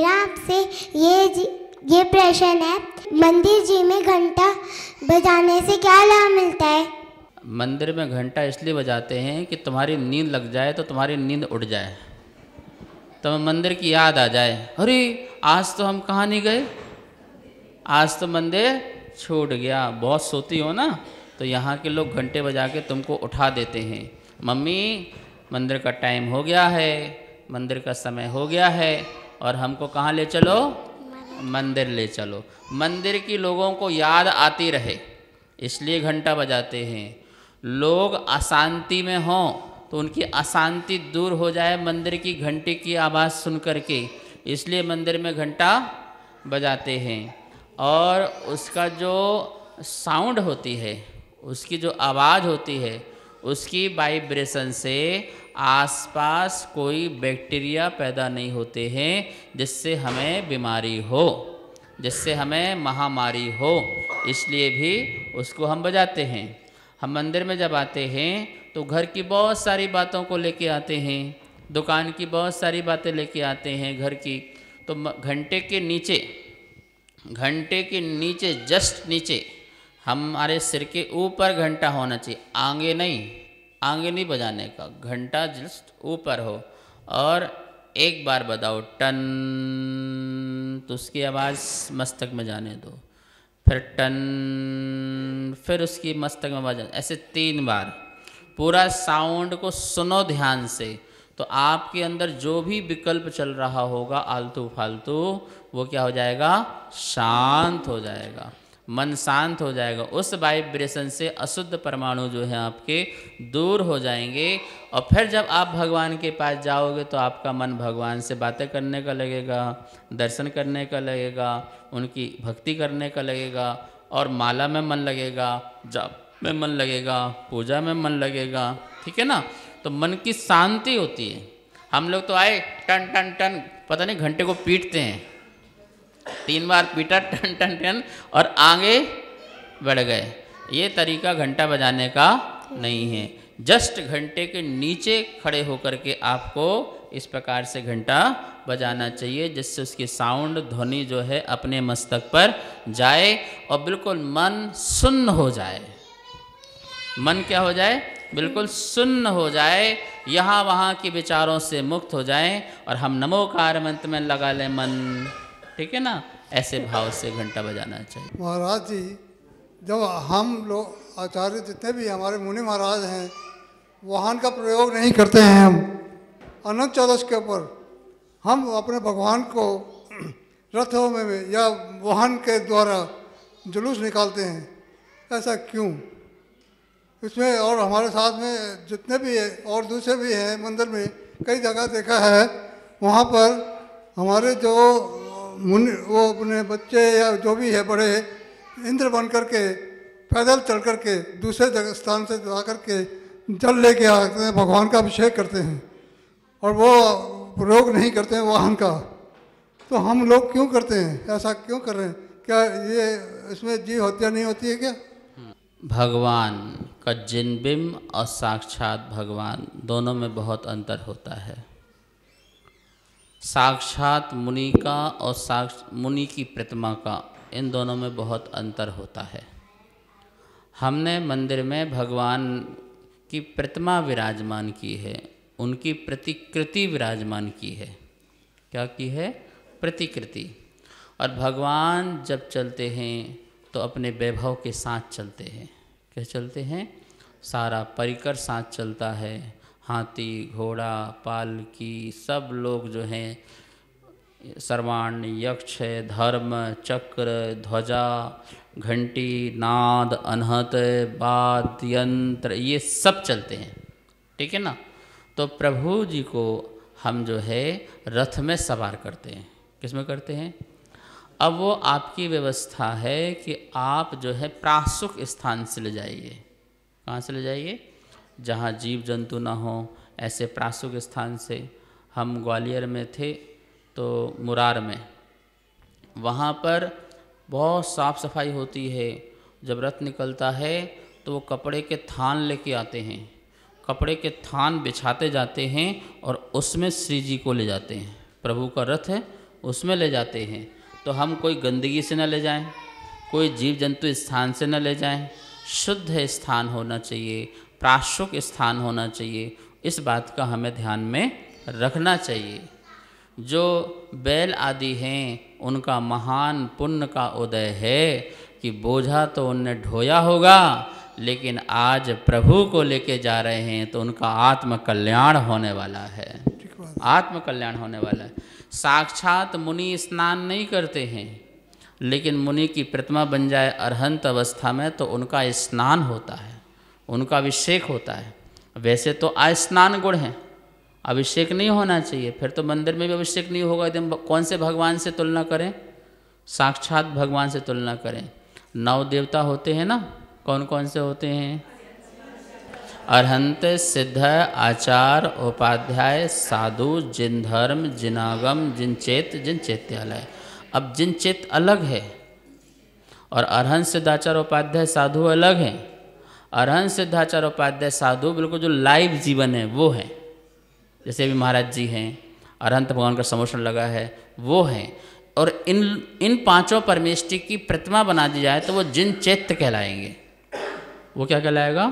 मेरा आपसे ये प्रश्न है, मंदिर जी में घंटा बजाने से क्या लाभ मिलता है? मंदिर में घंटा इसलिए बजाते हैं कि तुम्हारी नींद लग जाए तो तुम्हारी नींद उड़ जाए, तो मंदिर की याद आ जाए, अरे आज तो हम कहाँ नहीं गए, आज तो मंदिर छूट गया। बहुत सोती हो ना, तो यहाँ के लोग घंटे बजा के तुमको उठा देते हैं, मम्मी मंदिर का टाइम हो गया है, मंदिर का समय हो गया है, और हमको कहाँ ले चलो, मंदिर ले चलो। मंदिर की लोगों को याद आती रहे इसलिए घंटा बजाते हैं। लोग अशांति में हों तो उनकी अशांति दूर हो जाए मंदिर की घंटे की आवाज़ सुन करके, इसलिए मंदिर में घंटा बजाते हैं। और उसका जो साउंड होती है, उसकी जो आवाज़ होती है, उसकी वाइब्रेशन से आसपास कोई बैक्टीरिया पैदा नहीं होते हैं जिससे हमें बीमारी हो, जिससे हमें महामारी हो, इसलिए भी उसको हम बजाते हैं। हम मंदिर में जब आते हैं तो घर की बहुत सारी बातों को लेके आते हैं, दुकान की बहुत सारी बातें लेके आते हैं घर की, तो घंटे के नीचे जस्ट नीचे हमारे सिर के ऊपर घंटा होना चाहिए, आगे नहीं बजाने का, घंटा जस्ट ऊपर हो। और एक बार बजाओ टन, तो उसकी आवाज़ मस्तक में जाने दो, फिर टन, फिर उसकी मस्तक में आवाज़, ऐसे 3 बार पूरा साउंड को सुनो ध्यान से, तो आपके अंदर जो भी विकल्प चल रहा होगा आलतू फालतू, वो क्या हो जाएगा, शांत हो जाएगा, मन शांत हो जाएगा। उस वाइब्रेशन से अशुद्ध परमाणु जो है आपके दूर हो जाएंगे। और फिर जब आप भगवान के पास जाओगे तो आपका मन भगवान से बातें करने का लगेगा, दर्शन करने का लगेगा, उनकी भक्ति करने का लगेगा, और माला में मन लगेगा, जाप में मन लगेगा, पूजा में मन लगेगा, ठीक है ना। तो मन की शांति होती है। हम लोग तो आए टन टन टन, पता नहीं घंटे को पीटते हैं, 3 बार पीटा टन टन टन और आगे बढ़ गए। ये तरीका घंटा बजाने का नहीं है। जस्ट घंटे के नीचे खड़े होकर के आपको इस प्रकार से घंटा बजाना चाहिए, जिससे उसकी साउंड ध्वनि जो है अपने मस्तक पर जाए और बिल्कुल मन सुन्न हो जाए। मन क्या हो जाए, बिल्कुल सुन्न हो जाए, यहाँ वहाँ के विचारों से मुक्त हो जाए, और हम नमोकार मंत्र में लगा लें मन, ठीक है ना। ऐसे भाव से घंटा बजाना चाहिए। महाराज जी, जब हम लोग आचार्य जितने भी हमारे मुनि महाराज हैं, वाहन का प्रयोग नहीं करते हैं, हम अनंत चौदस के ऊपर हम अपने भगवान को रथों में या वाहन के द्वारा जुलूस निकालते हैं, ऐसा क्यों? इसमें और हमारे साथ में जितने भी है और दूसरे भी हैं मंदिर में, कई जगह देखा है, वहाँ पर हमारे जो मुनि, वो अपने बच्चे या जो भी है बड़े, इंद्र बन करके पैदल चल करके दूसरे जगह स्थान से जा करके जल लेके आते हैं, भगवान का अभिषेक करते हैं, और वो प्रयोग नहीं करते हैं वाहन का। तो हम लोग क्यों करते हैं, ऐसा क्यों कर रहे हैं? क्या ये इसमें जीव हत्या नहीं होती है क्या? भगवान का जिनबिंब और साक्षात भगवान दोनों में बहुत अंतर होता है। साक्षात मुनि का और मुनि की प्रतिमा का, इन दोनों में बहुत अंतर होता है। हमने मंदिर में भगवान की प्रतिमा विराजमान की है, उनकी प्रतिकृति विराजमान की है। क्या की है? प्रतिकृति। और भगवान जब चलते हैं तो अपने वैभव के साथ चलते हैं। क्या चलते हैं? सारा परिकर साथ चलता है, हाथी, घोड़ा, पालकी, सब लोग जो हैं, सर्वाण, यक्ष, धर्म, चक्र, ध्वजा, घंटी, नाद, अनहत, वाद्य यंत्र, ये सब चलते हैं, ठीक है ना। तो प्रभु जी को हम जो है रथ में सवार करते हैं। किस में करते हैं? अब वो आपकी व्यवस्था है कि आप जो है प्रासुक स्थान से ले जाइए। कहाँ से ले जाइए? जहाँ जीव जंतु ना हो, ऐसे प्रासुक स्थान से। हम ग्वालियर में थे तो मुरार में, वहाँ पर बहुत साफ़ सफाई होती है। जब रथ निकलता है तो वो कपड़े के थान लेके आते हैं, कपड़े के थान बिछाते जाते हैं और उसमें श्री जी को ले जाते हैं। प्रभु का रथ है, उसमें ले जाते हैं, तो हम कोई गंदगी से न ले जाएं, कोई जीव जंतु स्थान से न ले जाएं, शुद्ध स्थान होना चाहिए, प्राशुक स्थान होना चाहिए। इस बात का हमें ध्यान में रखना चाहिए। जो बैल आदि हैं उनका महान पुण्य का उदय है कि बोझा तो उनने ढोया होगा, लेकिन आज प्रभु को लेके जा रहे हैं तो उनका आत्म कल्याण होने वाला है, आत्म कल्याण होने वाला है। साक्षात मुनि स्नान नहीं करते हैं, लेकिन मुनि की प्रतिमा बन जाए अरहंत अवस्था में तो उनका स्नान होता है, उनका अभिषेक होता है। वैसे तो अस्नान गुण है, अभिषेक नहीं होना चाहिए, फिर तो मंदिर में भी अभिषेक नहीं होगा। एकदम कौन से भगवान से तुलना करें? साक्षात भगवान से तुलना करें। 9 देवता होते हैं ना, कौन कौन से होते हैं? अरहंत, सिद्ध, आचार, उपाध्याय, साधु, जिन धर्म, जिनागम, जिन चेत, जिन चैत्यालय। अब जिन चेत अलग है और अरहंत, सिद्धाचार, उपाध्याय, साधु अलग हैं। अरहंत, सिद्धाचार, उपाध्याय, साधु बिल्कुल जो लाइव जीवन है वो है, जैसे अभी महाराज जी हैं, अरहंत भगवान का समोषण लगा है वो हैं। और इन 5 परमेष्टि की प्रतिमा बना दी जाए तो वो जिन चैत्य कहलाएंगे। वो क्या कहलाएगा?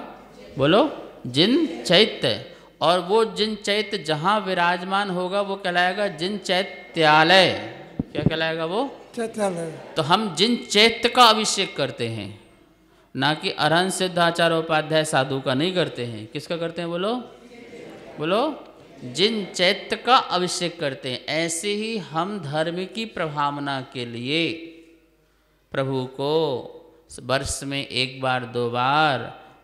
बोलो, जिन चैत्य। और वो जिन चैत्य जहाँ विराजमान होगा वो कहलाएगा जिन चैत्यालय। क्या कहलाएगा वो? चैत्यालय। तो हम जिन चैत्य का अभिषेक करते हैं, ना कि अरहंत, सिद्धाचार, उपाध्याय, साधु का नहीं करते हैं। किसका करते हैं? बोलो बोलो, जिन चैत्य का अभिषेक करते हैं। ऐसे ही हम धर्म की प्रभावना के लिए प्रभु को वर्ष में 1 बार 2 बार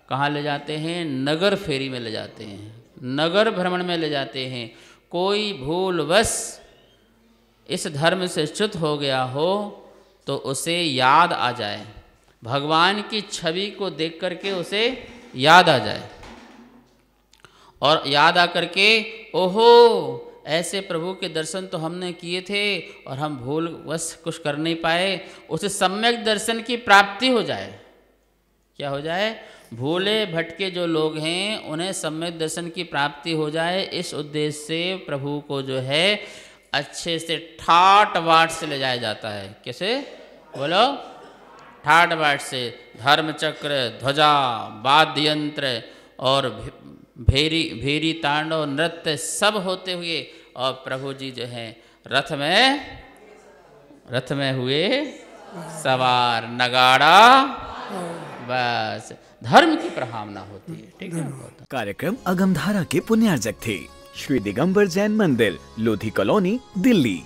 कहाँ ले जाते हैं? नगर फेरी में ले जाते हैं, नगर भ्रमण में ले जाते हैं। कोई भूलवश इस धर्म से च्युत हो गया हो तो उसे याद आ जाए, भगवान की छवि को देख करके उसे याद आ जाए, और याद आकर के ओहो ऐसे प्रभु के दर्शन तो हमने किए थे और हम भूलवश कुछ कर नहीं पाए, उसे सम्यक दर्शन की प्राप्ति हो जाए। क्या हो जाए? भूले भटके जो लोग हैं उन्हें सम्यक दर्शन की प्राप्ति हो जाए। इस उद्देश्य से प्रभु को जो है अच्छे से ठाट बाट से ले जाया जाता है। कैसे? बोलो, ठाट बाट से। धर्मचक्र, ध्वजा, वाद्य यंत्र और भेरी तांडव नृत्य सब होते हुए, और प्रभु जी जो है रथ में हुए सवार, नगाड़ा, बस धर्म की प्रभावना होती है। ठीक है। कार्यक्रम अगमधारा के पुण्यार्जक थे श्री दिगंबर जैन मंदिर, लोधी कॉलोनी, दिल्ली।